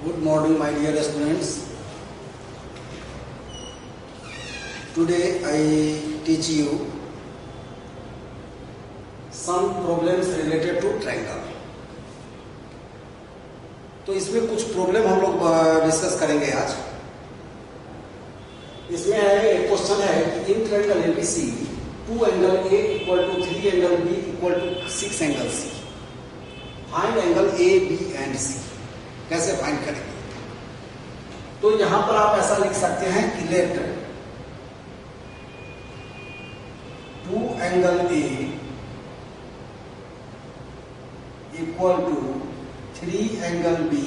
Good morning, my dear students. Today I teach you some problems related to triangle. तो इसमें कुछ problem हम लोग डिस्कस करेंगे आज. इसमें है एक क्वेश्चन है कि in triangle ABC 2 angle A equal to 3 angle B equal to 6 angle C. Find angle A B and C. कैसे फाइंड करेंगे? तो यहां पर आप ऐसा लिख सकते हैं कि let 2 angle A equal to 3 angle B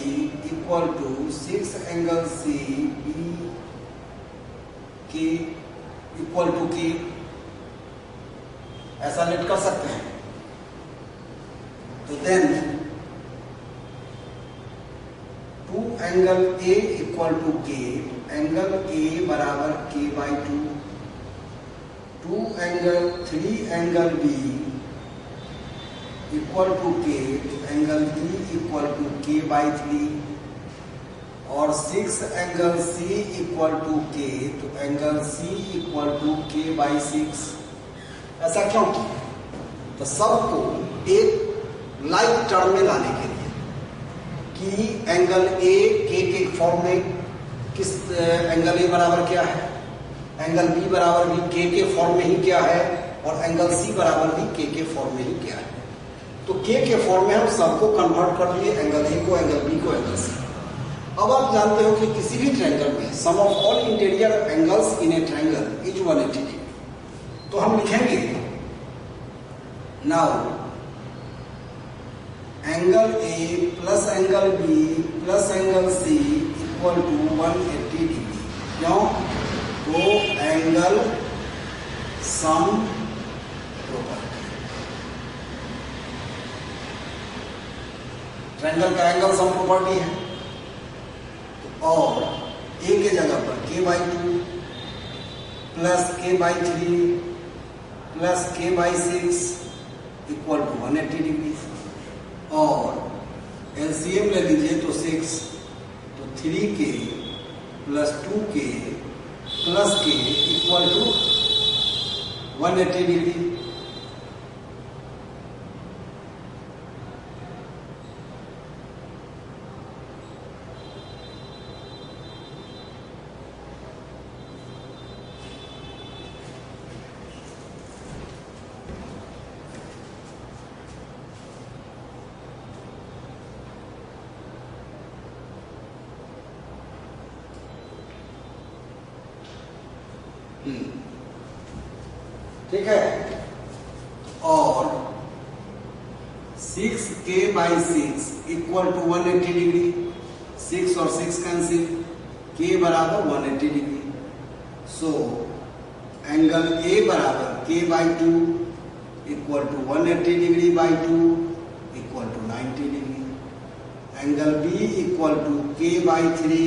equal to 6 angle C B के इक्वल टू के, ऐसा लेट कर सकते हैं. तो then 2 angle A equal to k, angle A बराबर k by 2. 2 angle 3 angle B equal to k, angle B equal to k by 3. और 6 angle C equal to k, तो angle C equal to k by 6. ऐसा क्यों किया? तो सबको एक like term में लाने के लिए कि एंगल ए के फॉर्म में किस एंगल ए बराबर क्या है, एंगल बी बराबर भी के फॉर्म में ही क्या है, और एंगल सी बराबर भी के फॉर्म में ही क्या है. तो के फॉर्म में हम सबको कन्वर्ट कर लिए, एंगल ए को, एंगल बी को, एंगल सी. अब आप जानते हो कि किसी भी ट्रायंगल में sum of all interior angles in a triangle is 180 degree. तो हम लिखेंगे now angle A plus angle B plus angle C equal to 180 degree. क्यों? तो एंगल सम प्रॉपर्टी. ट्रायंगल का एंगल सम प्रॉपर्टी है. और ए के जगह पर K by 2 plus K by 3 plus K by 6 equal to 180 degree. और LCM ले लीजिए तो 6, तो 3k plus 2k plus k equal to 180 degree. ठीक है. और 6k by 6 equal to 180 degree. 6 और 6 कैंसिल, k बराबर 180 डिग्री. सो एंगल ए बराबर k by 2 equal to 180 degree by 2 equal to 90 degree. Angle B equal to k by 3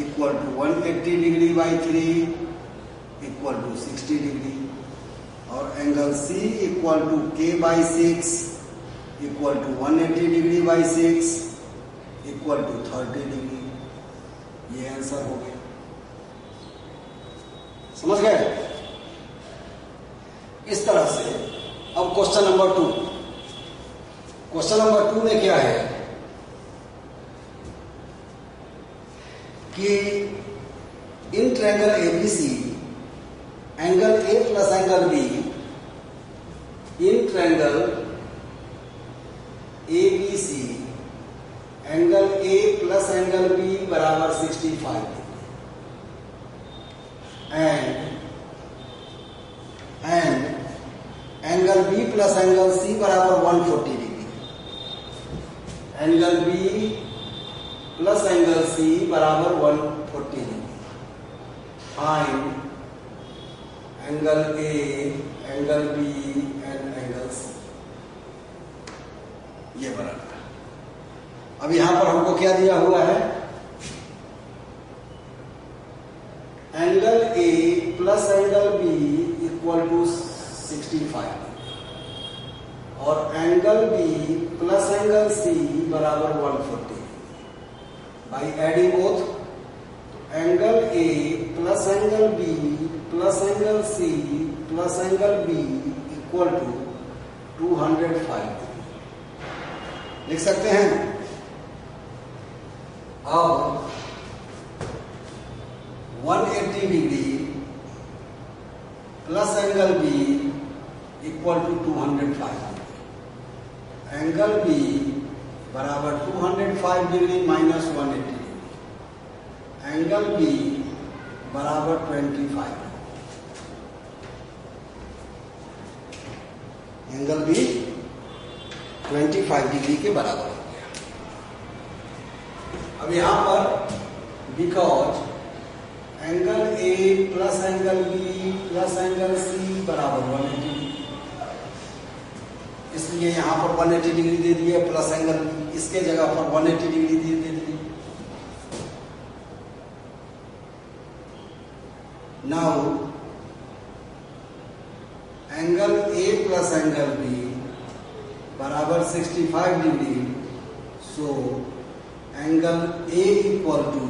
equal to 180 degree by 3 equal to 60 degree. और angle C equal to k by 6 equal to 180 degree by 6 equal to 30 degree. ये answer हो गया. समझ गए? इस तरह से. अब क्वेश्चन नंबर 2. क्वेश्चन नंबर 2 में क्या है कि in triangle ABC angle A plus angle B in triangle A B C angle A plus angle B बराबर 65 and angle B plus angle C बराबर 140 degree. Angle B plus angle C बराबर 140 degree. Find angle A, angle B and angle C. ये बराबर. अब यहां पर हमको क्या दिया हुआ है? Angle A plus angle B equal to 65 और angle B plus angle C बराबर 140. by adding both, angle A plus angle B plus angle C plus angle B equal to 205 लिख सकते हैं। अब 180 degree plus angle B equal to 205, angle B बराबर 205 degree minus 180 degree, angle B बराबर 25, angle B 25 degree के बराबर हो गया। अब यहां पर because angle A plus angle B plus angle C बराबर 180 डिग्री, इसलिए यहां पर 180 डिग्री दे दिए, प्लस एंगल इसके जगह पर 180 डिग्री दे दिए। Now angle A plus angle B बराबर 65 degree, so angle A equal to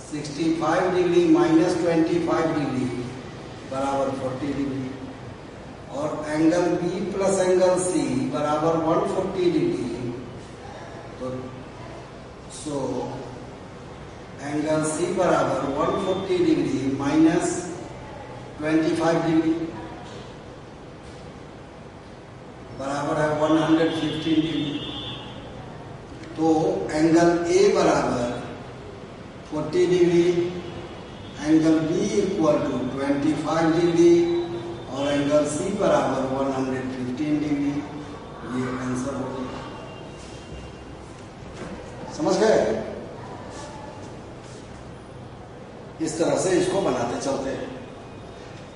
65 degree minus 25 degree बराबर 40 डिग्री, और angle B plus angle C बराबर 140 डिग्री, तो सो एंगल C बराबर 140 डिग्री माइनस 25 डिग्री बराबर है 115 डिग्री। तो एंगल A बराबर 40 degree, angle B equal to 25 degree और एंगल C बराबर 115 डिग्री। ये आंसर हो गया। समझ गए? इस तरह से इसको बनाते चलते हैं।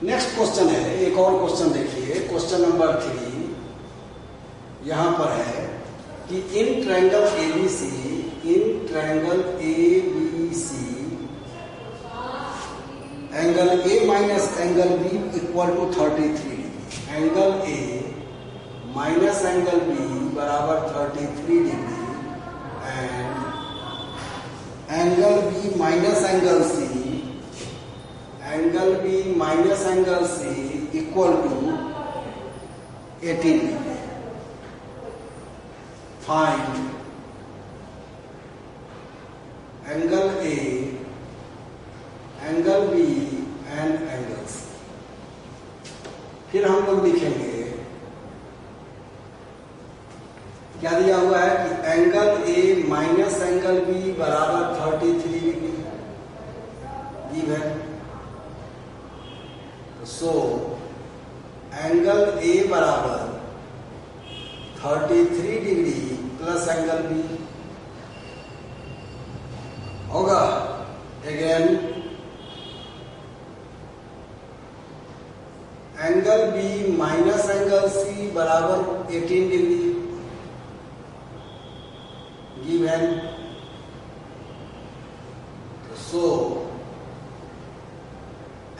नेक्स्ट क्वेश्चन है, एक और क्वेश्चन देखिए, क्वेश्चन नंबर 3 यहां पर है कि in triangle ABC angle A minus angle B equal to 33 degree, angle A minus angle B बराबर 33 degree, and angle B minus angle C equal to 18 degree. Find angle A, angle B and angle C। फिर हम लोग लिखेंगे, क्या दिया हुआ है कि angle A minus angle B बराबर 33 degree given, so angle A बराबर 33 डिग्री प्लस एंगल B होगा। Again angle B minus angle C बराबर 18 degree given, so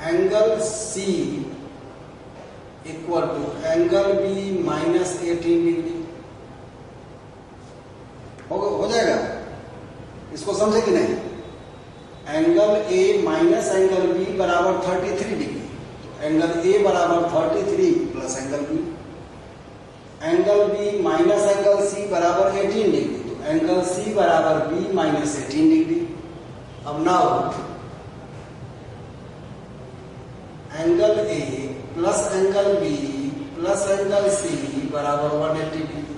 angle C equal to angle B minus 18 degree हो जाएगा। इसको समझे कि नहीं? Angle A minus angle B बराबर 33 डिग्री, एंगल A बराबर 33 plus angle B, angle B minus angle C बराबर 18 डिग्री, तो एंगल C बराबर B माइनस 18 डिग्री। अब now angle A plus angle B plus angle C बराबर 180 degree,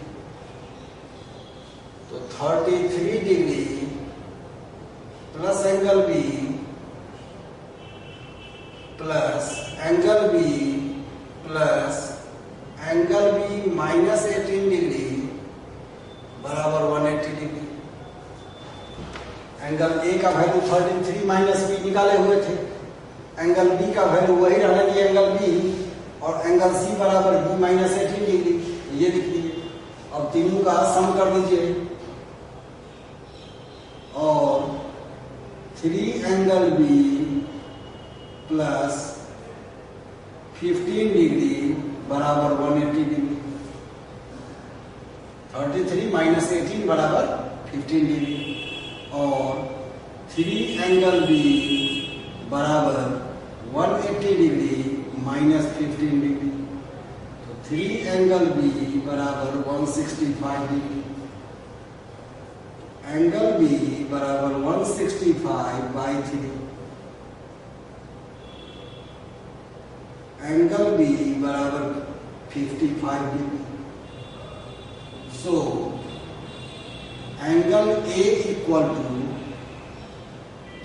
तो 33 degree plus angle B plus angle B plus angle B minus 18 degree बराबर 180 degree. Angle A का value 33 minus B निकाले हुए थे, angle B का value वही रहने दिए एंगल B, और एंगल C बराबर B माइनस 18 डिग्री, ये लिख लीजिए। अब तीनों का सम कर दीजिए, और 3 एंगल B प्लस 15 डिग्री बराबर 180 डिग्री। 33 माइनस 18 बराबर 15 डिग्री, और 3 एंगल बी बराबर 180 डिग्री माइनस 15 डिग्री, तो 3 एंगल बी बराबर 165 डिग्री। एंगल बी बराबर 165 बाई 3, एंगल बी बराबर 55 degree. So angle A equal to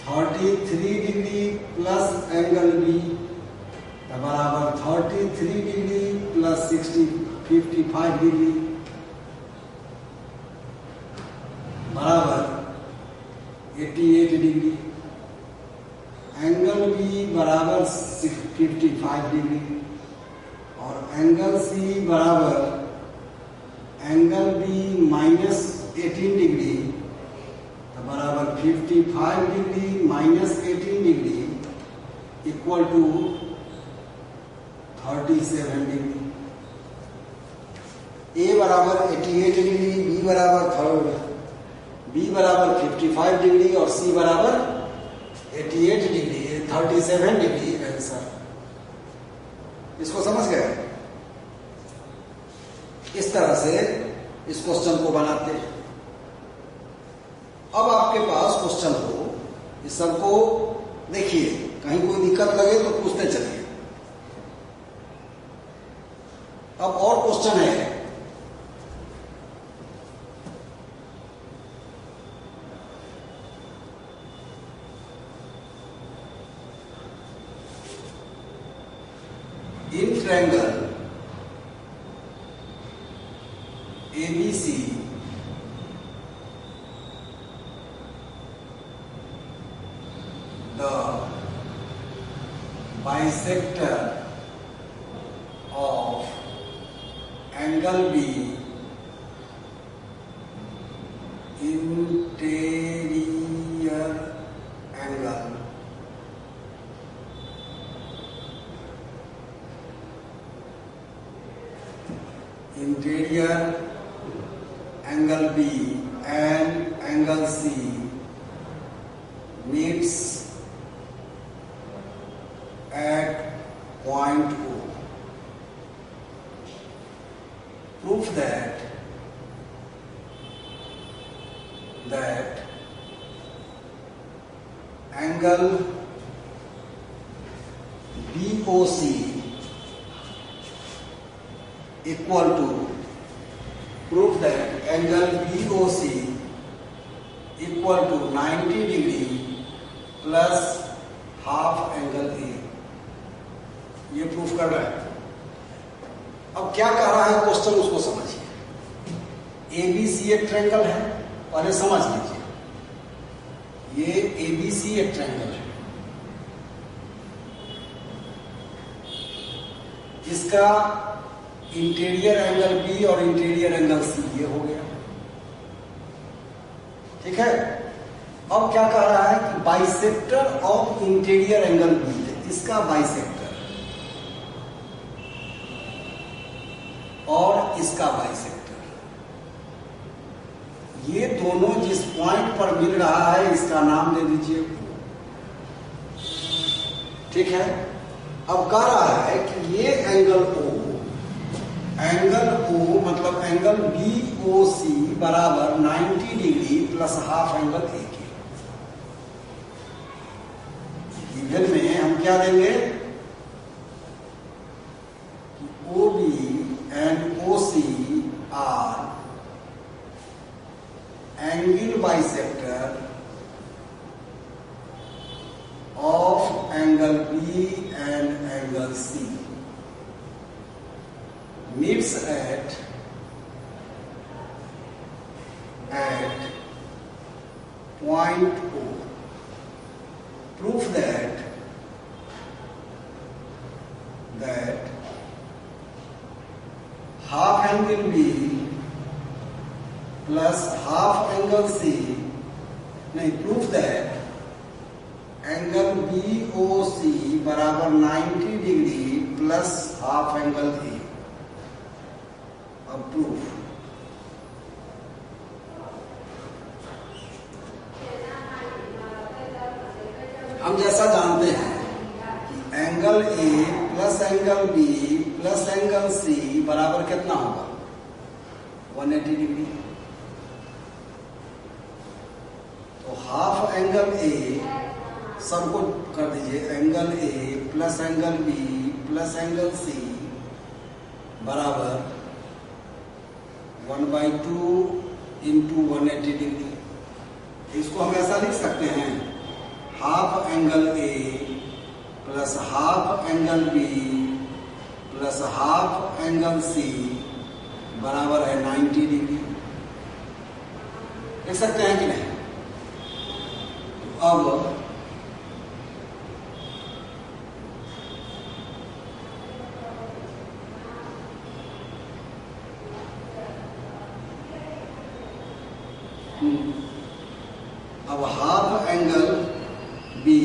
33 degree plus angle B बराबर 33 डिग्री प्लस 55 डिग्री बराबर 88 डिग्री। एंगल बी बराबर 55 डिग्री, और एंगल सी बराबर एंगल बी माइनस 18 डिग्री बराबर 55 degree minus 18 degree equal to 37 degree. A बराबर 88 degree, B बराबर 55 degree और सी बराबर 88 डिग्री, 37 डिग्री आंसर। इसको समझ गए? इस तरह से इस क्वेश्चन को बनाते हैं। अब आपके पास क्वेश्चन हो, इस सबको देखिए, कहीं कोई दिक्कत लगे तो पूछते चलिए। अब और क्वेश्चन है, in triangle ABC the bisector of angle B interior angle B and angle C meets at point O. Prove that angle BOC equal to, prove that angle BOC equal to 90 degree plus half angle A। ये proof कर रहा है। अब क्या कह रहा है question, उसको समझिए। ABC एक ट्रायंगल है, और ये समझ लीजिए, ये ABC एक ट्रायंगल है। इसका इंटीरियर एंगल बी और इंटीरियर एंगल सी ये हो गया, ठीक है। अब क्या कह रहा है कि bisector of interior angle B है, इसका बाइसेक्टर और इसका बाइसेक्टर, ये दोनों जिस पॉइंट पर मिल रहा है इसका नाम दे दीजिए, ठीक है। अब कह रहा है कि ये एंगल O मतलब एंगल BOC बराबर 90 degree plus half angle A के। गिवन में हम क्या देंगे, OB and OC are angle bisector of angle B and angle C meets at point O. Prove that half angle B plus half angle C, नहीं, prove that angle BOC बराबर 90 degree plus half angle A। अब proof, हम जैसा जानते हैं कि angle A plus angle B plus angle C बराबर कितना होगा? 180 डिग्री। तो हाफ एंगल ए सबको कर दीजिए, angle A plus angle B plus angle C बराबर 1/2 इंटू 180 डिग्री। इसको हम ऐसा लिख सकते हैं, half angle A plus half angle B plus half angle C बराबर है 90 डिग्री। लिख सकते हैं कि नहीं? अब half angle B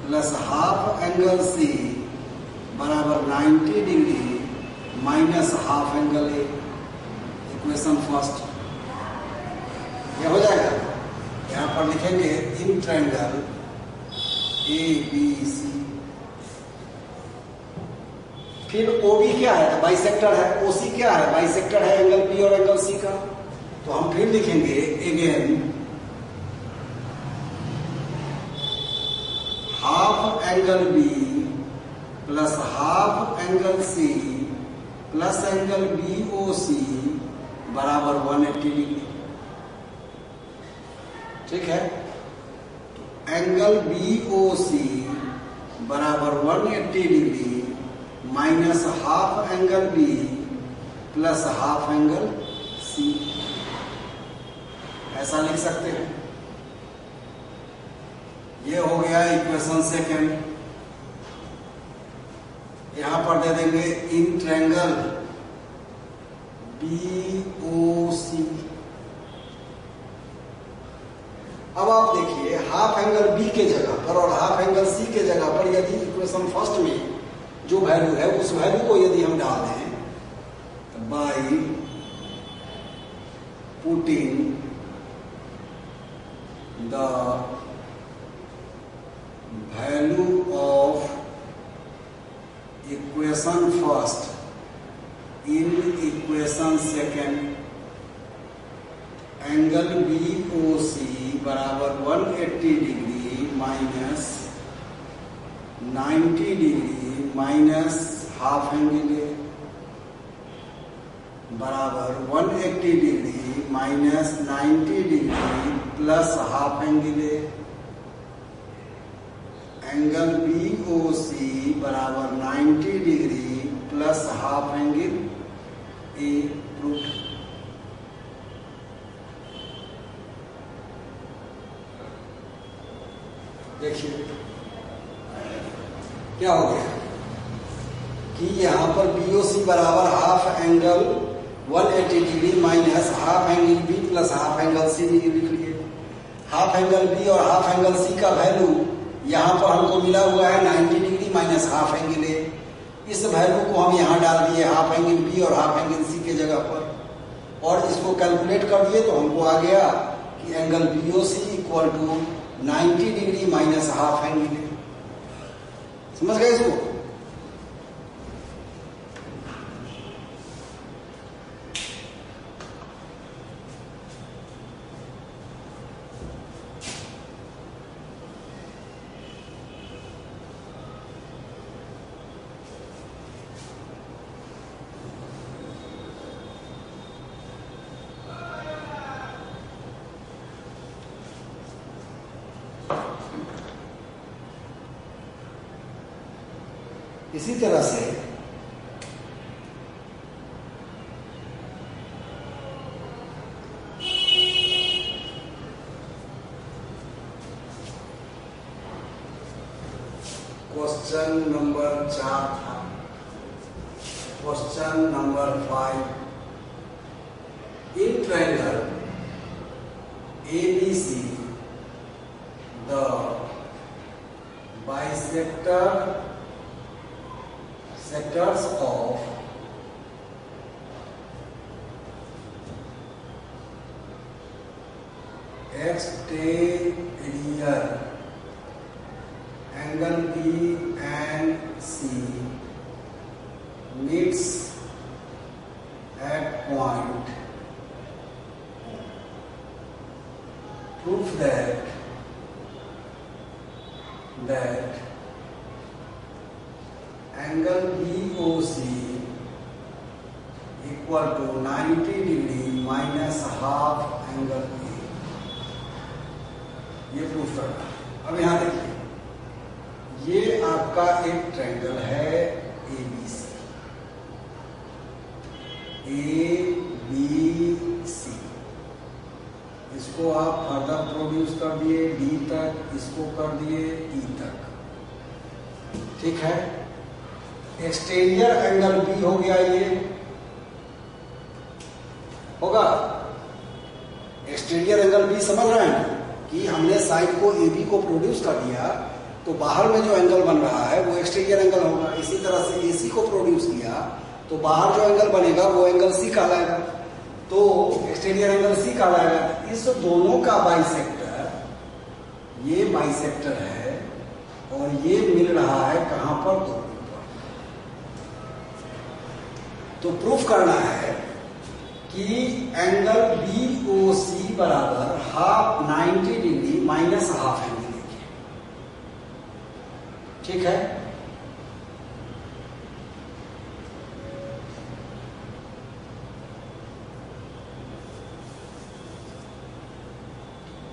plus half angle C बराबर 90 degree minus half angle A. Equation first ये हो जाएगा। यहां पर लिखेंगे इन ट्रायंगल ए बी सी। फिर ओ बी क्या है? बाइसेक्टर है। ओ सी क्या है? बाइसेक्टर है एंगल बी और एंगल सी का। तो हम फिर लिखेंगे again half angle B plus half angle C plus angle B O C बराबर 180 डिग्री। ठीक है, तो एंगल बी ओ सी बराबर 180 degree minus half angle B plus half angle C, ऐसा लिख सकते हैं। ये हो गया इक्वेशन सेकेंड। यहां पर दे देंगे इन ट्रायंगल बी ओ सी। अब आप देखिए हाफ एंगल बी के जगह पर और हाफ एंगल सी के जगह पर यदि इक्वेशन फर्स्ट में जो वैल्यू है उस वैल्यू को यदि हम डाल दें तो by putting the value of equation first in equation second, angle BOC बराबर 180 degree minus 90 degree minus half angle A बराबर 180 degree minus 90 degree plus half angle A. Angle BOC बराबर 90 degree plus half angle A proof. देखिए क्या हो गया कि यहां पर BOC बराबर half angle 180 degree minus half angle B plus half angle C लिख लिए। हाफ एंगल बी और हाफ एंगल सी का वैल्यू यहाँ पर हमको मिला हुआ है 90 डिग्री माइनस हाफ एंगल ए। इस वैल्यू को हम यहाँ डाल दिए हाफ एंगल बी और हाफ एंगल सी के जगह पर और इसको कैलकुलेट कर दिए तो हमको आ गया कि angle BOC equal to 90 degree minus half angle A. समझ गए इसको? इसी तरह से क्वेश्चन नंबर 4 था। Question number 5, in triangle ABC the sectors of exterior angle B and C meets at point. Prove that angle BOC equal to 90 degree minus half angle A. ये proof करना। अब यहां देखिए, ये आपका एक ट्रायंगल है ABC, इसको आप फर्दर प्रोड्यूस कर दिए D तक, इसको कर दिए E तक, ठीक है। एक्सटीरियर एंगल B हो गया, ये होगा एक्सटीरियर एंगल B। समझ रहे हैं कि हमने साइड को AB को प्रोड्यूस कर दिया, तो बाहर में जो एंगल बन रहा है वो एक्सटीरियर एंगल होगा। इसी तरह से AC को प्रोड्यूस किया तो बाहर जो एंगल बनेगा वो एंगल C कहलाएगा, तो एक्सटीरियर एंगल C कहलाएगा। इस दोनों का बाइसेक्टर, ये बाइसेक्टर है और ये मिल रहा है कहां पर, दोनों पर। तो प्रूफ करना है कि एंगल BOC बराबर half 90 degree minus half angle, देखिए, ठीक है।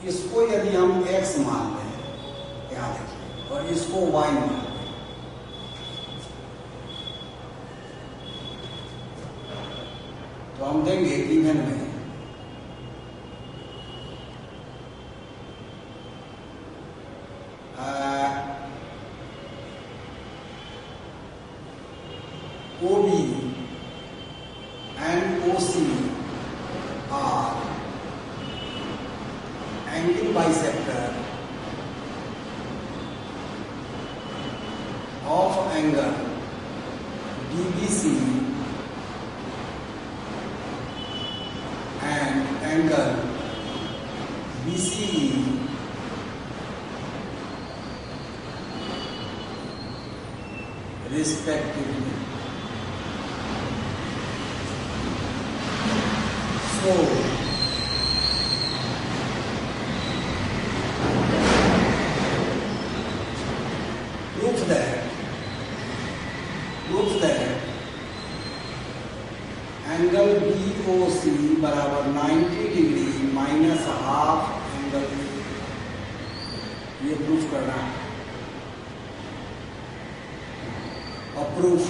इसको यदि हम x मान लें, यहां देखिए, और इसको y मान लें, तो हम देंगे इवन में OB and OC are angle bisector of angle DBC and angle BCE respectively. So prove that angle BOC बराबर 90 डिग्री माइनस हाफ एंगल, ये प्रूफ करना है। और प्रूफ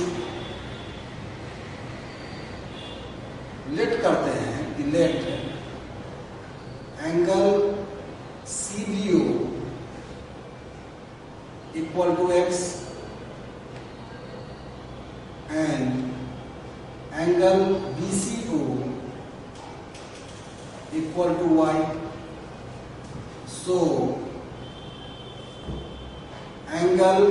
लेट करते हैं कि let angle CBO equal to x and angle BCO equal to y. So angle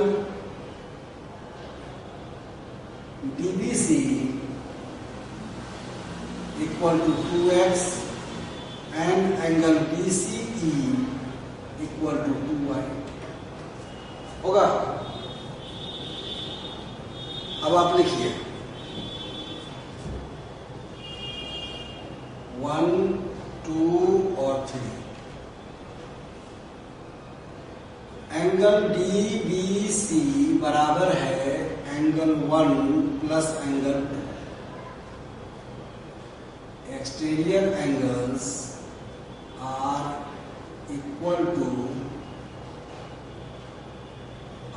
DBC equal to 2x and angle BCE equal to 2y होगा। अब आप लिखिए 1, 2 और 3। एंगल DBC बराबर है angle 1 plus angle 2। Exterior angles are equal to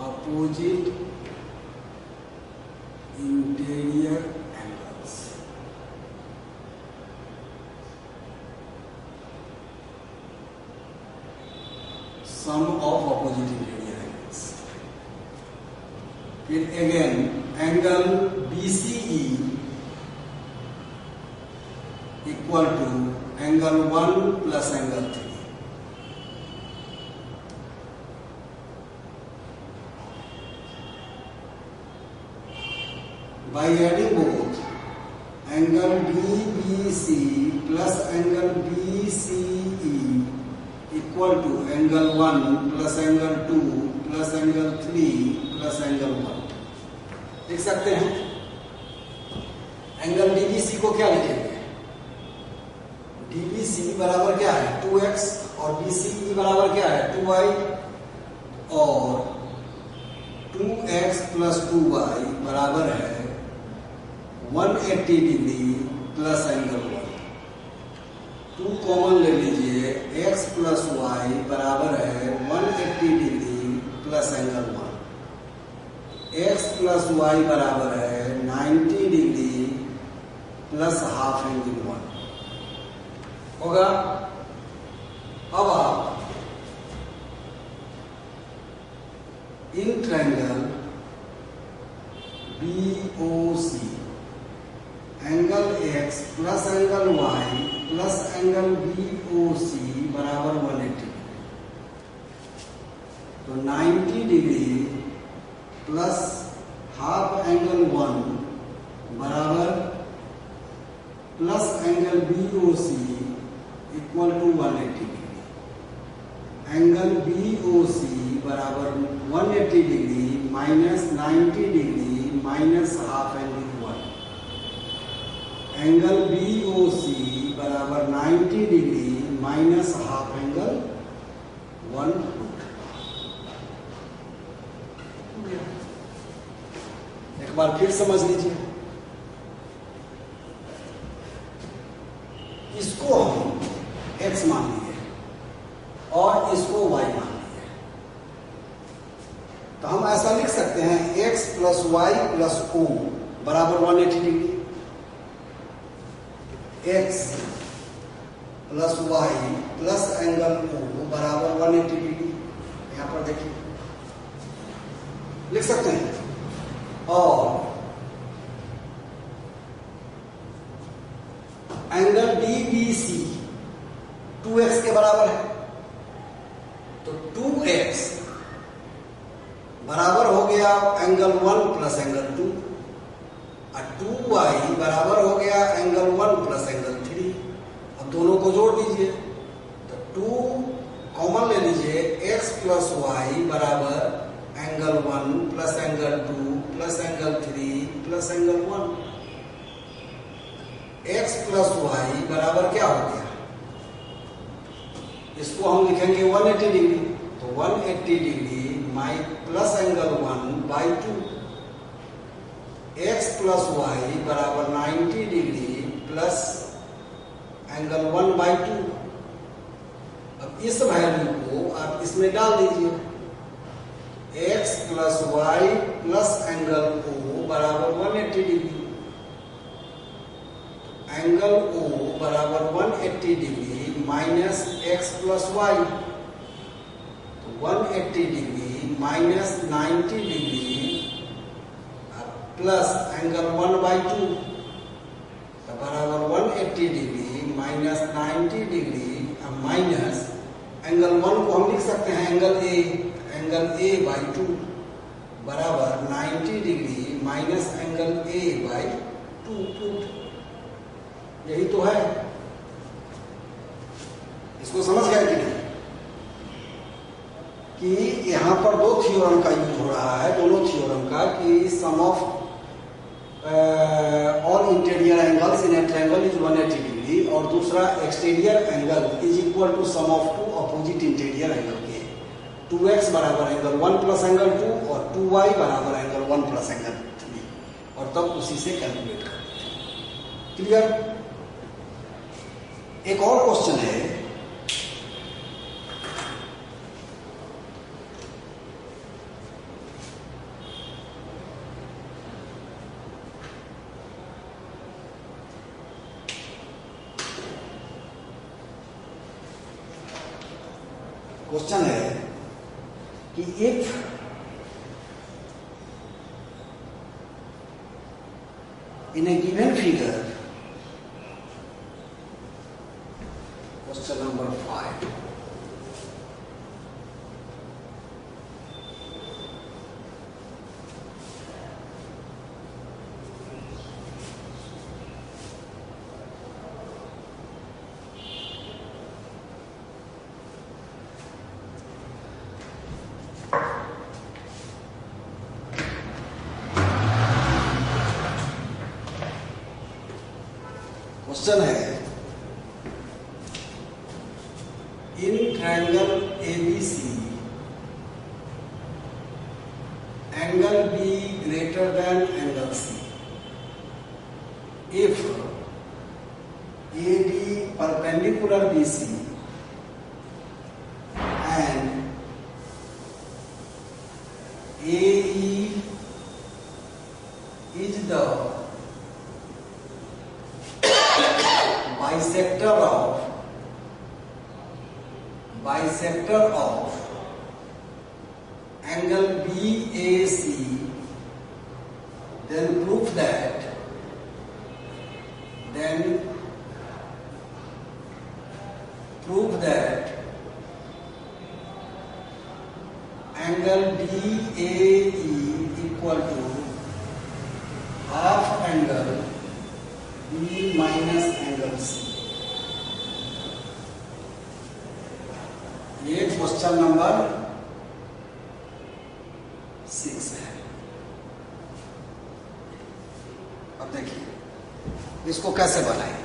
opposite interior angles. Sum of opposite interior angles. फिर again angle BCE equal to angle 1 plus angle 3। By adding both angle DBC plus angle BCE equal to angle 1 plus angle 2 plus angle 3 plus angle 1 लिख सकते हैं। Angle DBC को क्या लिखेंगे? DBC बराबर क्या है 2x और बीसीई बराबर क्या है 2y और 2x प्लस 2y बराबर है 180 डिग्री प्लस एंगल 1। 2 कॉमन ले लीजिए, x प्लस y बराबर है 180 degree plus angle 1। x plus y बराबर है 90 डिग्री प्लस हाफ एंगल 1 होगा। अब आप in triangle BOC angle x plus angle y plus angle BOC बराबर 180 तो 90 डिग्री प्लस हाफ एंगल 1 बराबर plus angle BOC equal to 180 degree. Angle BOC बराबर 180 degree minus 90 degree minus half angle 1। Angle BOC बराबर 90 degree minus half angle 1। एक बार फिर समझ लीजिए, इसको हम x मान लिए और इसको y मान लिए, तो हम ऐसा लिख सकते हैं x plus y plus o बराबर 180 degree. x plus y plus angle o बराबर 180 डिग्री। यहां पर देखिए लिख सकते हैं। और एंगल DBC 2x के बराबर है, तो 2x बराबर हो गया एंगल 1 प्लस एंगल 2 और 2y बराबर हो गया एंगल 1 प्लस एंगल 3। अब दोनों को जोड़ दीजिए, तो 2 कॉमन ले लीजिए, x प्लस वाई बराबर angle 1 plus angle 2 plus angle 3 plus angle 1। x plus y बराबर क्या हो गया? इसको हम लिखेंगे 180 डिग्री, तो 180 डिग्री माई plus angle 1 by 2। x plus y बराबर 90 डिग्री प्लस एंगल 1 बाई 2। अब इस वैल्यू को आप इसमें डाल दीजिए, x plus y plus angle o बराबर 180 डिग्री। एंगल O बराबर 180 degree minus x plus y, तो 180 degree minus 90 degree plus angle 1 by 2 तो बराबर 180 degree minus 90 degree minus angle 1 को हम लिख सकते हैं एंगल A बाई 2 बराबर 90 degree minus angle A by 2। यही तो है। इसको समझ गए कि नहीं कि यहां पर दो थ्योरम का यूज हो रहा है, दोनों थ्योरम का, कि sum of all interior angles in a triangle is 180 degree और दूसरा exterior angle is equal to sum of two opposite interior angle के। 2x बराबर एंगल 1 प्लस एंगल 2 और 2y बराबर एंगल 1 प्लस एंगल 3 और तब उसी से कैलकुलेट करते हैं। क्लियर? एक और क्वेश्चन है, कि if in a given figure, question number 5, question है in triangle ABC angle B greater than angle C if AD perpendicular BC and AE is the bisector of angle BAC, then prove that angle DAE equal to half angle B minus angle C. ये question number 6 है। अब देखिए इसको कैसे बनाएंगे।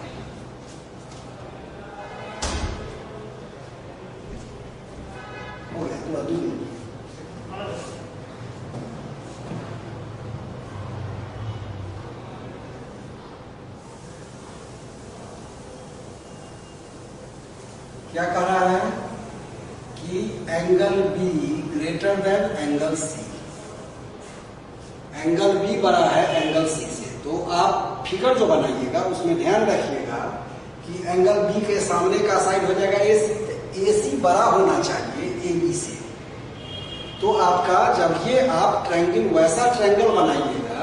क्या कह रहा है कि angle B greater than angle C, angle B बड़ा है एंगल सी से। तो आप फिगर जो बनाइएगा उसमें ध्यान रखिएगा कि एंगल बी के सामने का साइड हो जाएगा एसी बड़ा होना चाहिए एबी से। तो आपका जब ये आप ट्रायंगल वैसा ट्रायंगल बनाइएगा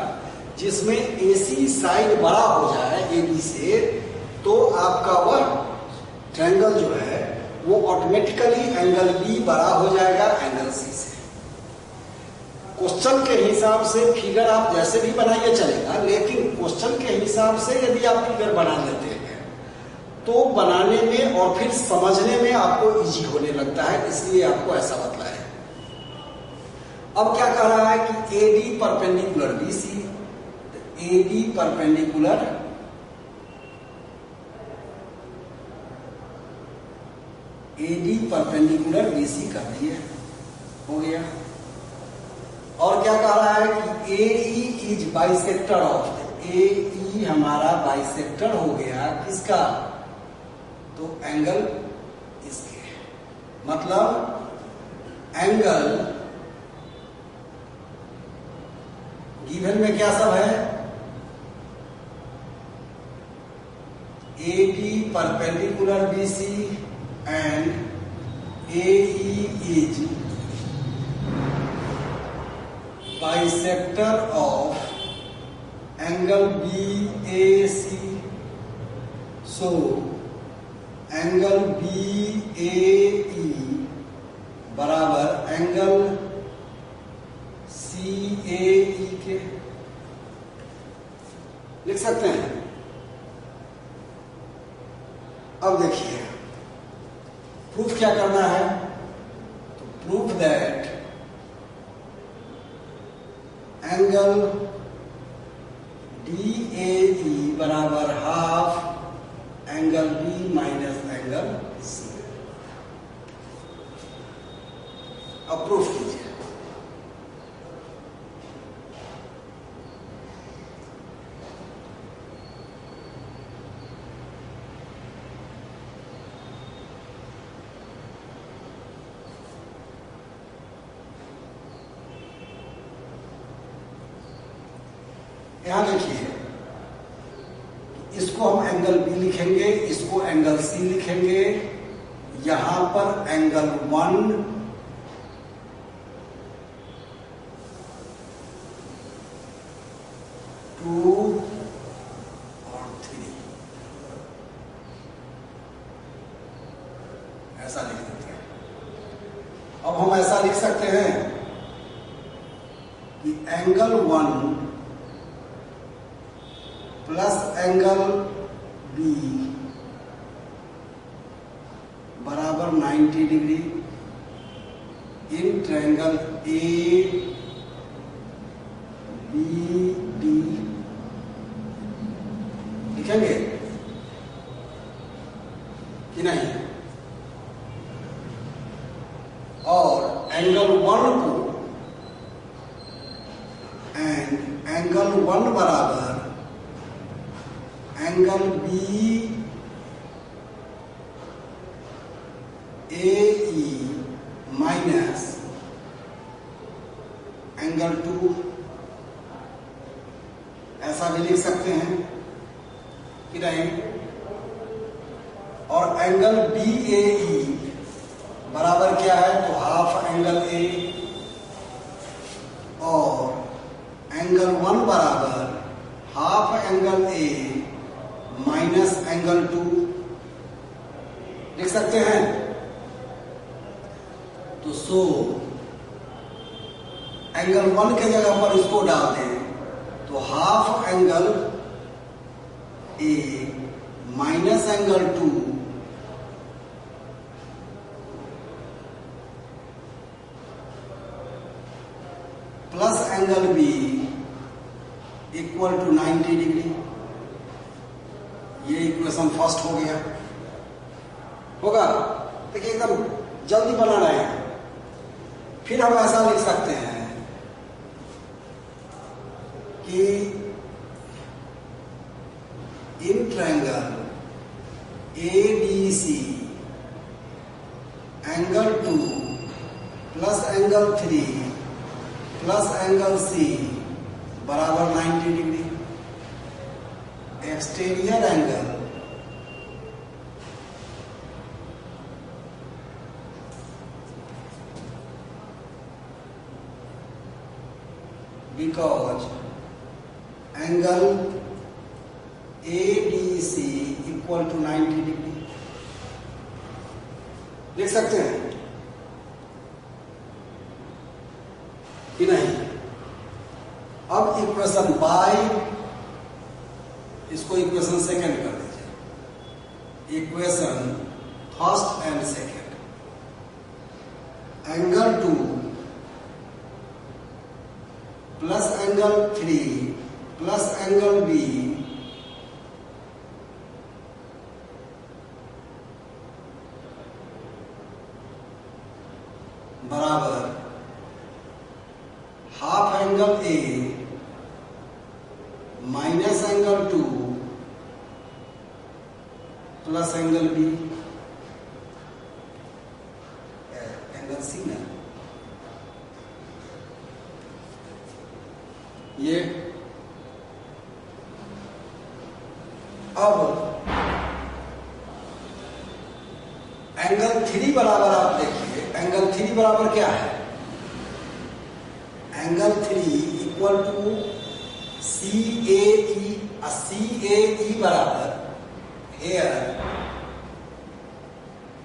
जिसमें एसी साइड बड़ा हो जाए एबी से, तो आपका वह ट्रायंगल जो है वो ऑटोमेटिकली एंगल बी बड़ा हो जाएगा एंगल सी से। क्वेश्चन के हिसाब से फिगर आप जैसे भी बनाइए चलेगा, लेकिन क्वेश्चन के हिसाब से यदि आप फिगर बना लेते हैं तो बनाने में और फिर समझने में आपको इजी होने लगता है, इसलिए आपको ऐसा बतलाया है। अब क्या कह रहा है कि AD perpendicular BC, AD perpendicular BC कर दिए, हो गया। और क्या कह रहा है कि AE is bisector of, AE हमारा बाइसेक्टर हो गया किसका, तो एंगल इसके, मतलब एंगल गिवन में क्या सब है, AD perpendicular BC and AE is bisector of angle BAC. So angle BAE बराबर एंगल CAE के लिख सकते हैं। अब देखिए प्रूफ क्या करना है, तो प्रूफ दैट एंगल DAE बराबर half angle B minus angle C। अब प्रूफ कीजिए। यहां देखिए इसको हम एंगल बी लिखेंगे, इसको एंगल सी लिखेंगे, यहां पर एंगल 1, 2 और 3 ऐसा लिख देते हैं। अब हम ऐसा लिख सकते हैं कि एंगल 1 प्लस एंगल बी बराबर 90 डिग्री इन ट्रायंगल ABD लिखेंगे। कि नहीं? और एंगल 1 को एंगल 1 बराबर एंगल BAE माइनस एंगल 2, ऐसा भी लिख सकते हैं कि नहीं? और एंगल BAE बराबर क्या है? तो हाफ एंगल A, और एंगल 1 बराबर half angle A minus angle 2 लिख सकते हैं। तो सो एंगल 1 के जगह पर इसको डाल दें तो half angle A minus angle 2 plus angle B equal to 90 degree. ये इक्वेशन फर्स्ट हो गया। होगा? देखिए एकदम जल्दी बना रहे हैं। फिर हम ऐसा लिख सकते हैं कि in triangle ABC angle 2 plus angle 3 plus angle C बराबर 90 degree. Exterior angle because angle ABC equal to 90 degree लिख सकते हैं कि नहीं? अब इक्वेशन बाय, इसको इक्वेशन सेकेंड कर दीजिए। Equation first and second, angle 2 plus angle 3 plus angle B बराबर half angle A minus angle 2 plus angle B angle C ना, ये अब एंगल 3 बराबर आप देखिए, एंगल 3 बराबर क्या है? एंगल 3 इक्वल टू CAE बराबर हेयर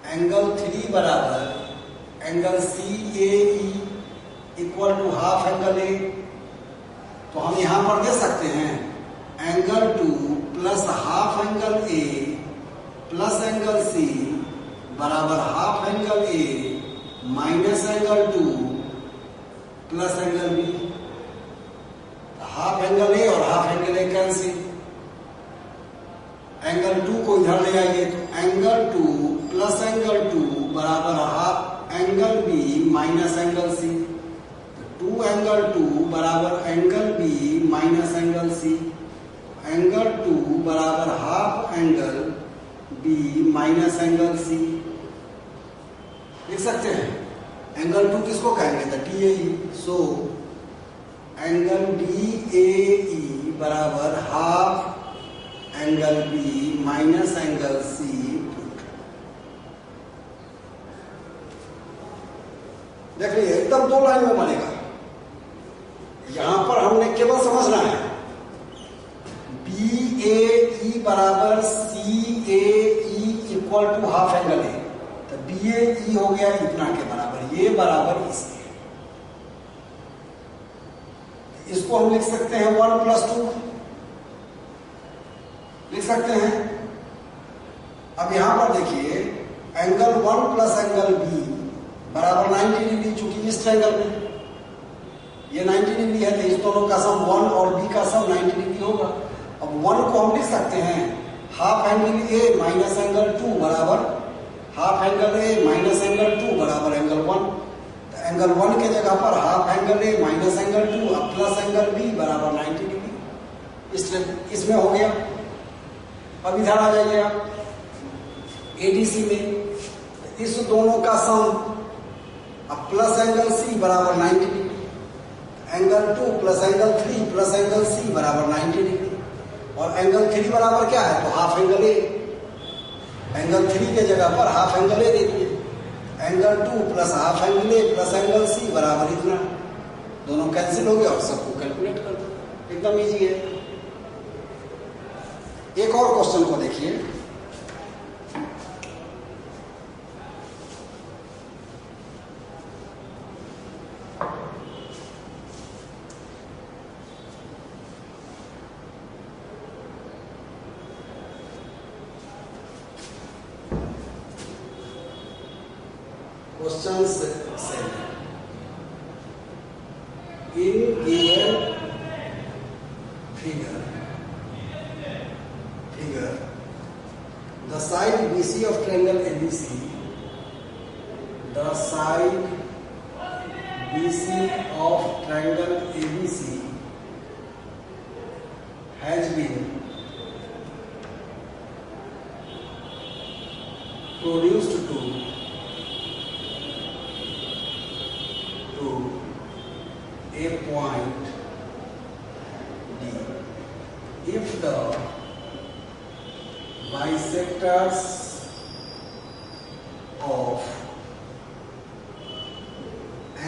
एंगल 3 बराबर angle CAE equal to half angle A। तो हम यहां पर दे सकते हैं angle 2 plus half angle A plus angle C बराबर half angle A minus angle 2 plus angle B। Half angle A और half angle A cancel. Angle 2 को इधर ले आइए तो एंगल 2 प्लस एंगल 2 बराबर half angle B minus angle C। 2 angle 2 बराबर angle B minus angle C। Angle 2 बराबर half angle B minus angle C लिख सकते हैं। एंगल 2 किसको कहेंगे? तो DAE। सो एंगल DAE बराबर half angle B minus angle C। देखिए एकदम 2 लाइन में बनेगा। यहां पर हमने केवल समझना है BAE बराबर CAE equal to half angle A। तो BAE हो गया इतना के बराबर, ये बराबर इसके। इसको हम लिख सकते हैं 1 प्लस 2 लिख सकते हैं। अब यहां पर देखिए एंगल 1 प्लस एंगल B बराबर 90 डिग्री, चूंकि इस ट्रायंगल में ये 90 डिग्री है तो इस दोनों का सम 1 और B का सम 90 डिग्री होगा। अब 1 को हम लिख सकते हैं हाफ एंगल ए माइनस एंगल 2 बराबर हाफ एंगल ए माइनस एंगल 2 बराबर एंगल 1। तो एंगल 1 के जगह पर हाफ एंगल ए माइनस एंगल 2 अब प्लस एंगल बी बराबर 90 डिग्री। इसमें हो गया। अब इधर आ जाइए आप एडीसी में, इस दोनों का सम, अब प्लस एंगल सी बराबर 90 degree, angle 2 plus angle 3 plus angle C बराबर 90 डिग्री। और एंगल 3 बराबर क्या है, तो हाफ एंगल ए। एंगल 3 के जगह पर हाफ एंगल ए दे दिए। Angle 2 plus half angle A plus angle C बराबर इतना। दोनों कैंसिल हो गए और सबको कैलकुलेट कर दो, एकदम इजी है। एक और क्वेश्चन को देखिए। Question 7. In given figure, the side BC of triangle ABC, the side BC of triangle ABC has been produced to a point D if the bisectors of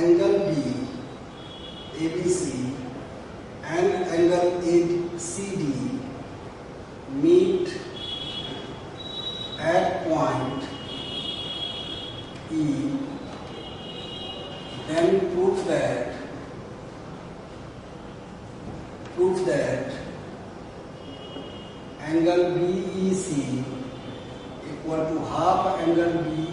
angle B ABC and angle ACD meet at point E, then prove that angle BEC equal to half angle BAC.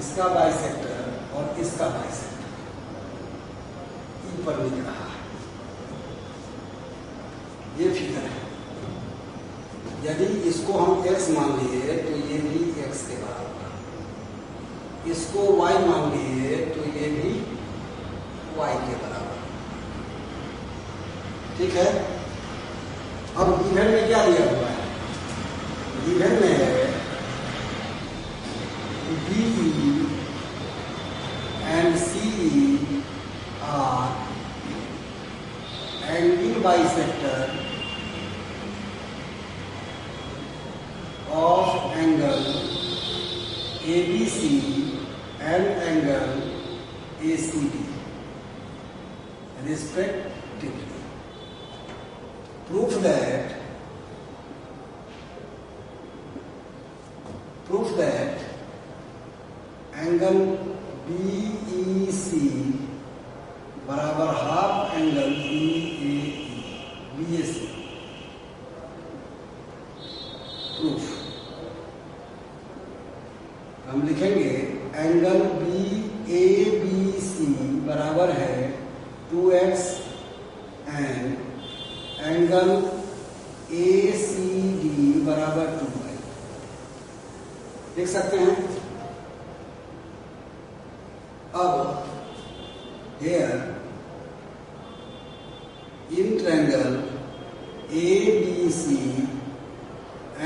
इसका bisector और इसका bisector ई पर लिख रहा है। ये figure है। यदि इसको हम x मान लिए तो ये भी x के बराबर, इसको y मान लिए तो ये भी y के बराबर। ठीक है। अब गिवन में क्या दिया हुआ है? गिवन में है BE and CE are angle bisector of angle ABC and angle ACD respectively. Prove that angle BEC बराबर हाफ एंगल BAC। प्रूफ हम लिखेंगे एंगल BABC बराबर है 2x एंड एंगल ACD बराबर 2y। देख सकते हैं। अब here in triangle ABC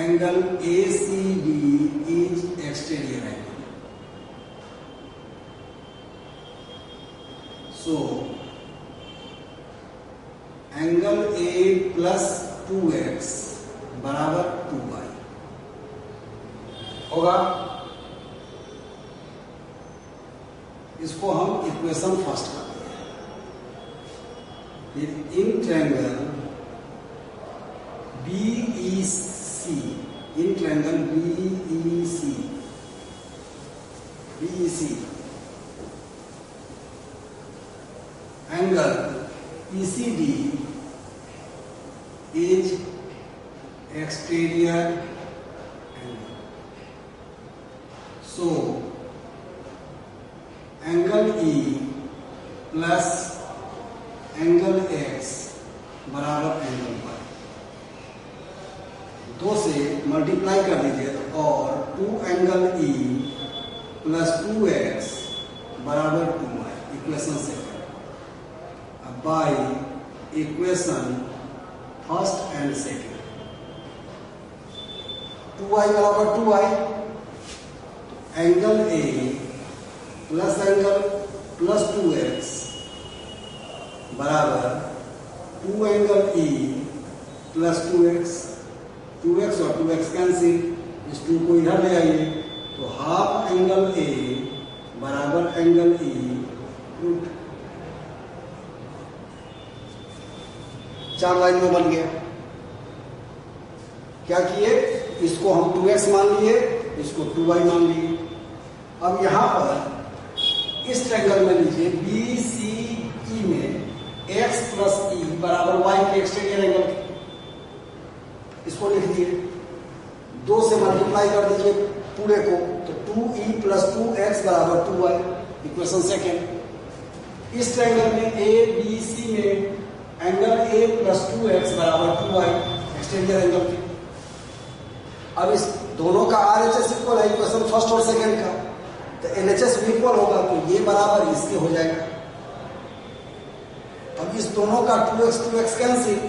angle ACD is exterior angle, so angle A plus 2x बराबर 2y होगा। इसको हम इक्वेशन फर्स्ट करते हैं। In triangle BEC, in triangle BEC angle ECD is exterior angle. So angle E plus angle X बराबर angle Y, दो से multiply कर दीजिए और 2 एंगल E प्लस 2X बराबर 2Y, इक्वेशन सेकंड। अब by equation first and second, 2Y बराबर 2Y, angle A plus angle plus 2X बराबर 2 angle E plus 2X, 2X और 2X कैंसिल, इस 2 को इधर ले आइए तो हाफ एंगल A बराबर एंगल E रूट 4 लाइन में बन गया। क्या किए, इसको हम 2X मान लिए, इसको 2Y मान लिए। अब यहां पर इस ट्रायंगल में लीजिए BCE में x प्लस E बराबर y के एक्सटीरियर एंगल, इसको लिख दिए, 2 से मल्टीप्लाई कर दीजिए पूरे को तो 2E प्लस 2x बराबर 2y, इक्वेशन सेकेंड। इस ट्रायंगल में ABC में एंगल A प्लस 2x बराबर 2y, एक्सटीरियर एंगल की। अब इस दोनों का RHS इक्वल है, इक्वेशन फर्स्ट और सेकेंड का, तो LHS भी इक्वल होगा तो ये बराबर इसके हो जाएगा। अब इस दोनों का 2x कैंसिल,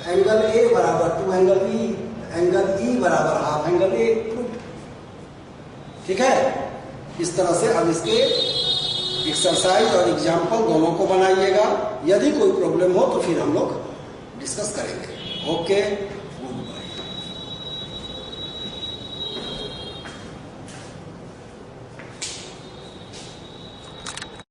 एंगल A बराबर 2 एंगल E, एंगल E बराबर हाफ एंगल A, ठीक है। इस तरह से अब इसके एक्सरसाइज और एग्जाम्पल दोनों को बनाइएगा। यदि कोई प्रॉब्लम हो तो फिर हम लोग डिस्कस करेंगे। ओके।